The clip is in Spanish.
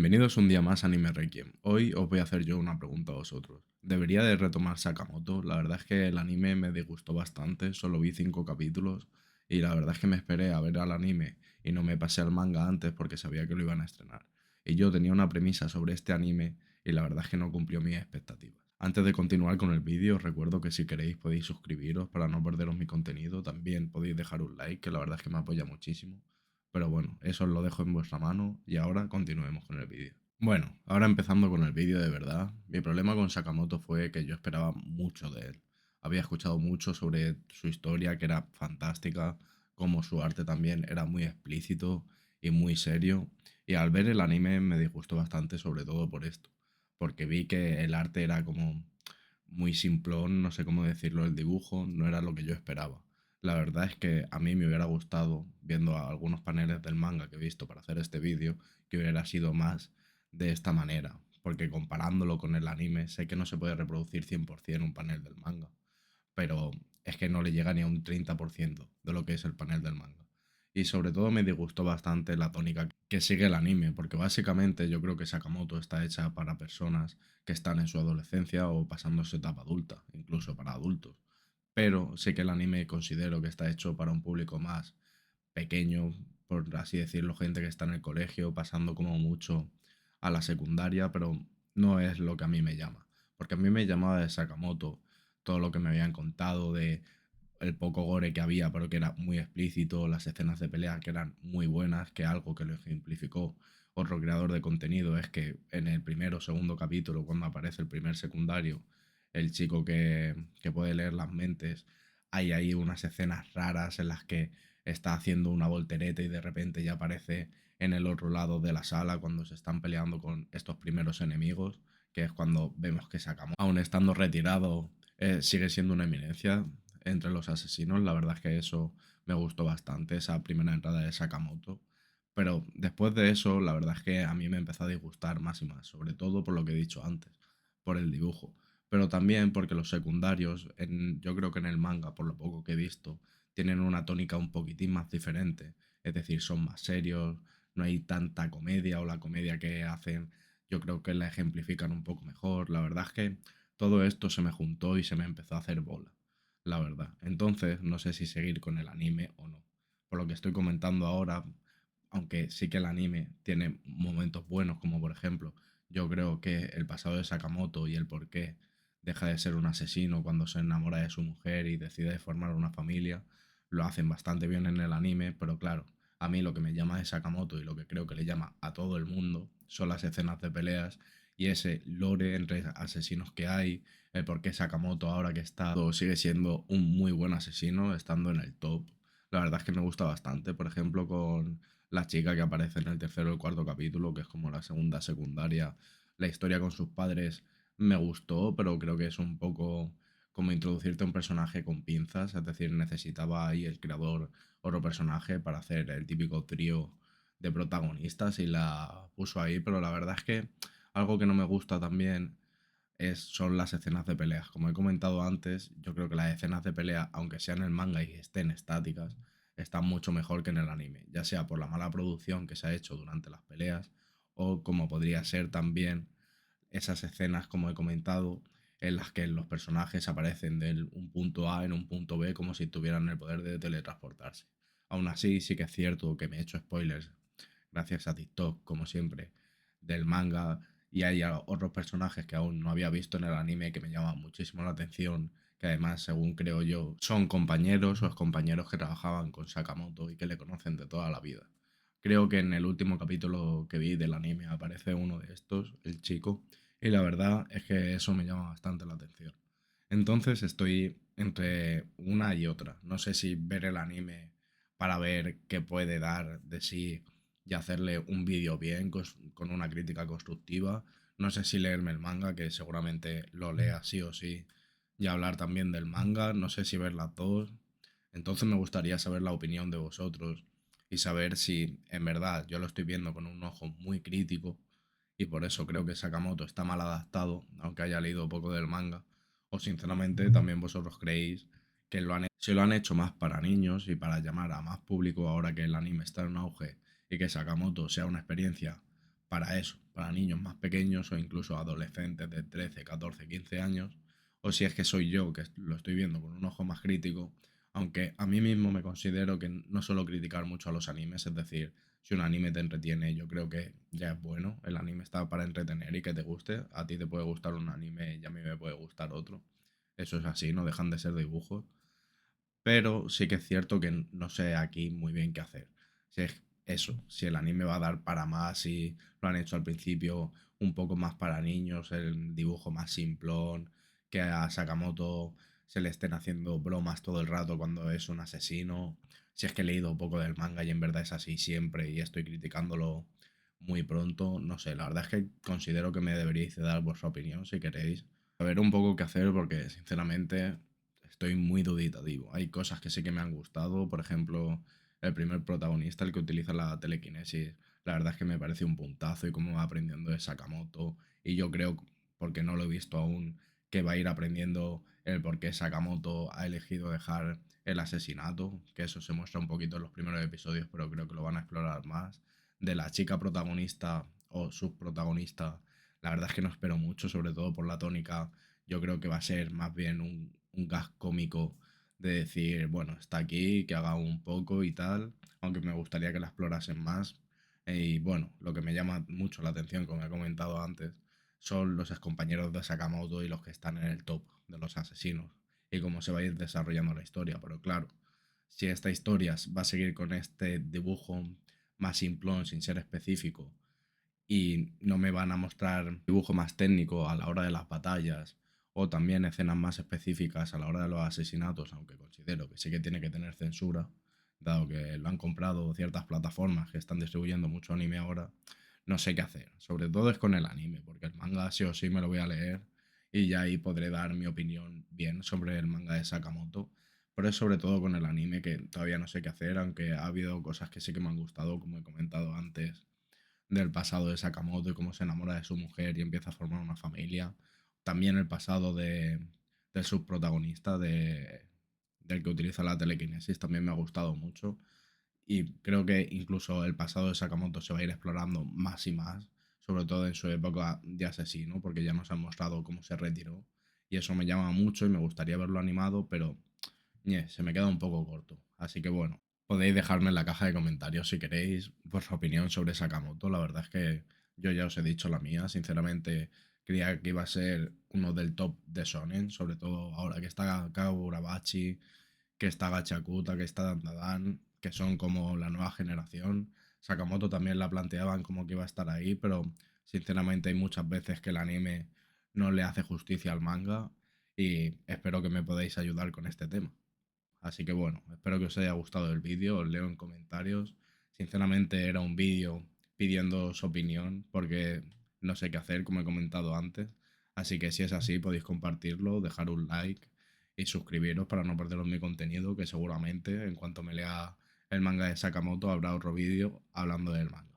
Bienvenidos un día más a Anime Requiem. Hoy os voy a hacer yo una pregunta a vosotros. ¿Debería de retomar Sakamoto? La verdad es que el anime me disgustó bastante, solo vi 5 capítulos y la verdad es que me esperé a ver al anime y no me pasé al manga antes porque sabía que lo iban a estrenar. Y yo tenía una premisa sobre este anime y la verdad es que no cumplió mis expectativas. Antes de continuar con el vídeo, os recuerdo que si queréis podéis suscribiros para no perderos mi contenido. También podéis dejar un like, que la verdad es que me apoya muchísimo. Pero bueno, eso os lo dejo en vuestra mano y ahora continuemos con el vídeo. Bueno, ahora empezando con el vídeo de verdad, mi problema con Sakamoto fue que yo esperaba mucho de él. Había escuchado mucho sobre su historia, que era fantástica, como su arte también era muy explícito y muy serio, y al ver el anime me disgustó bastante sobre todo por esto, porque vi que el arte era como muy simplón, no sé cómo decirlo, el dibujo no era lo que yo esperaba. La verdad es que a mí me hubiera gustado, viendo algunos paneles del manga que he visto para hacer este vídeo, que hubiera sido más de esta manera, porque comparándolo con el anime, sé que no se puede reproducir 100% un panel del manga, pero es que no le llega ni a un 30% de lo que es el panel del manga. Y sobre todo me disgustó bastante la tónica que sigue el anime, porque básicamente yo creo que Sakamoto está hecha para personas que están en su adolescencia o pasando su etapa adulta, incluso para adultos. Pero sí que el anime considero que está hecho para un público más pequeño, por así decirlo, gente que está en el colegio, pasando como mucho a la secundaria, pero no es lo que a mí me llama. Porque a mí me llamaba de Sakamoto todo lo que me habían contado de el poco gore que había, pero que era muy explícito, las escenas de pelea que eran muy buenas, que algo que lo ejemplificó otro creador de contenido es que en el primero o segundo capítulo, cuando aparece el primer secundario, el chico que puede leer las mentes, hay ahí unas escenas raras en las que está haciendo una voltereta y de repente ya aparece en el otro lado de la sala cuando se están peleando con estos primeros enemigos, que es cuando vemos que Sakamoto, aún estando retirado, sigue siendo una eminencia entre los asesinos. La verdad es que eso me gustó bastante, esa primera entrada de Sakamoto. Pero después de eso, la verdad es que a mí me empezó a disgustar más y más, sobre todo por lo que he dicho antes, por el dibujo. Pero también porque los secundarios, yo creo que en el manga, por lo poco que he visto, tienen una tónica un poquitín más diferente. Es decir, son más serios, no hay tanta comedia o la comedia que hacen, yo creo que la ejemplifican un poco mejor. La verdad es que todo esto se me juntó y se me empezó a hacer bola, la verdad. Entonces, no sé si seguir con el anime o no. Por lo que estoy comentando ahora, aunque sí que el anime tiene momentos buenos, como por ejemplo, yo creo que el pasado de Sakamoto y el por qué deja de ser un asesino cuando se enamora de su mujer y decide formar una familia, lo hacen bastante bien en el anime, pero claro, a mí lo que me llama de Sakamoto y lo que creo que le llama a todo el mundo son las escenas de peleas y ese lore entre asesinos que hay, el por qué Sakamoto ahora que está sigue siendo un muy buen asesino, estando en el top. La verdad es que me gusta bastante, por ejemplo, con la chica que aparece en el tercero o el cuarto capítulo, que es como la segunda secundaria. La historia con sus padres me gustó, pero creo que es un poco como introducirte a un personaje con pinzas, es decir, necesitaba ahí el creador otro personaje para hacer el típico trío de protagonistas y la puso ahí, pero la verdad es que algo que no me gusta también son las escenas de peleas. Como he comentado antes, yo creo que las escenas de pelea, aunque sean en el manga y estén estáticas, están mucho mejor que en el anime, ya sea por la mala producción que se ha hecho durante las peleas o como podría ser también esas escenas, como he comentado, en las que los personajes aparecen de un punto A en un punto B como si tuvieran el poder de teletransportarse. Aún así, sí que es cierto que me he hecho spoilers gracias a TikTok, como siempre, del manga y hay otros personajes que aún no había visto en el anime que me llaman muchísimo la atención, que además, según creo yo, son compañeros o excompañeros que trabajaban con Sakamoto y que le conocen de toda la vida. Creo que en el último capítulo que vi del anime aparece uno de estos, el chico, y la verdad es que eso me llama bastante la atención. Entonces estoy entre una y otra. No sé si ver el anime para ver qué puede dar de sí y hacerle un vídeo bien, con una crítica constructiva. No sé si leerme el manga, que seguramente lo lea sí o sí, y hablar también del manga. No sé si ver las dos. Entonces me gustaría saber la opinión de vosotros y saber si en verdad yo lo estoy viendo con un ojo muy crítico y por eso creo que Sakamoto está mal adaptado, aunque haya leído poco del manga. O sinceramente también vosotros creéis que si lo han hecho más para niños y para llamar a más público ahora que el anime está en auge y que Sakamoto sea una experiencia para eso, para niños más pequeños o incluso adolescentes de 13, 14, 15 años, o si es que soy yo que lo estoy viendo con un ojo más crítico, aunque a mí mismo me considero que no suelo criticar mucho a los animes, es decir, si un anime te entretiene, yo creo que ya es bueno, el anime está para entretener y que te guste, a ti te puede gustar un anime y a mí me puede gustar otro, eso es así, no dejan de ser dibujos, pero sí que es cierto que no sé aquí muy bien qué hacer. Si es eso, si el anime va a dar para más, si lo han hecho al principio un poco más para niños, el dibujo más simplón, que a Sakamoto se le estén haciendo bromas todo el rato cuando es un asesino. Si es que he leído un poco del manga y en verdad es así siempre y estoy criticándolo muy pronto, no sé, la verdad es que considero que me deberíais de dar vuestra opinión si queréis. A ver un poco qué hacer porque sinceramente estoy muy duditativo. Hay cosas que sí que me han gustado, por ejemplo, el primer protagonista, el que utiliza la telequinesis, la verdad es que me parece un puntazo y cómo va aprendiendo de Sakamoto. Y yo creo, porque no lo he visto aún, que va a ir aprendiendo el por qué Sakamoto ha elegido dejar el asesinato, que eso se muestra un poquito en los primeros episodios, pero creo que lo van a explorar más. De la chica protagonista o subprotagonista, la verdad es que no espero mucho, sobre todo por la tónica. Yo creo que va a ser más bien un gag cómico de decir, bueno, está aquí, que haga un poco y tal, aunque me gustaría que la explorasen más. Y bueno, lo que me llama mucho la atención, como he comentado antes, son los excompañeros de Sakamoto y los que están en el top de los asesinos y cómo se va a ir desarrollando la historia. Pero claro, si esta historia va a seguir con este dibujo más simplón, sin ser específico, y no me van a mostrar dibujo más técnico a la hora de las batallas o también escenas más específicas a la hora de los asesinatos, aunque considero que sí que tiene que tener censura, dado que lo han comprado ciertas plataformas que están distribuyendo mucho anime ahora, no sé qué hacer. Sobre todo es con el anime, porque el manga sí o sí me lo voy a leer y ya ahí podré dar mi opinión bien sobre el manga de Sakamoto. Pero es sobre todo con el anime que todavía no sé qué hacer, aunque ha habido cosas que sí que me han gustado, como he comentado antes, del pasado de Sakamoto y cómo se enamora de su mujer y empieza a formar una familia. También el pasado del subprotagonista, del que utiliza la telequinesis, también me ha gustado mucho. Y creo que incluso el pasado de Sakamoto se va a ir explorando más y más, sobre todo en su época de asesino, porque ya nos han mostrado cómo se retiró. Y eso me llama mucho y me gustaría verlo animado, pero se me queda un poco corto. Así que bueno, podéis dejarme en la caja de comentarios si queréis vuestra opinión sobre Sakamoto. La verdad es que yo ya os he dicho la mía. Sinceramente, creía que iba a ser uno del top de Shonen, sobre todo ahora que está Kagurabachi, que está Gachakuta, que está Dandadan, que son como la nueva generación. Sakamoto también la planteaban como que iba a estar ahí, pero sinceramente hay muchas veces que el anime no le hace justicia al manga y espero que me podáis ayudar con este tema. Así que bueno, espero que os haya gustado el vídeo, os leo en comentarios. Sinceramente era un vídeo pidiendo su opinión porque no sé qué hacer, como he comentado antes. Así que si es así, podéis compartirlo, dejar un like y suscribiros para no perderos mi contenido, que seguramente en cuanto me lea el manga de Sakamoto habrá otro vídeo hablando del manga.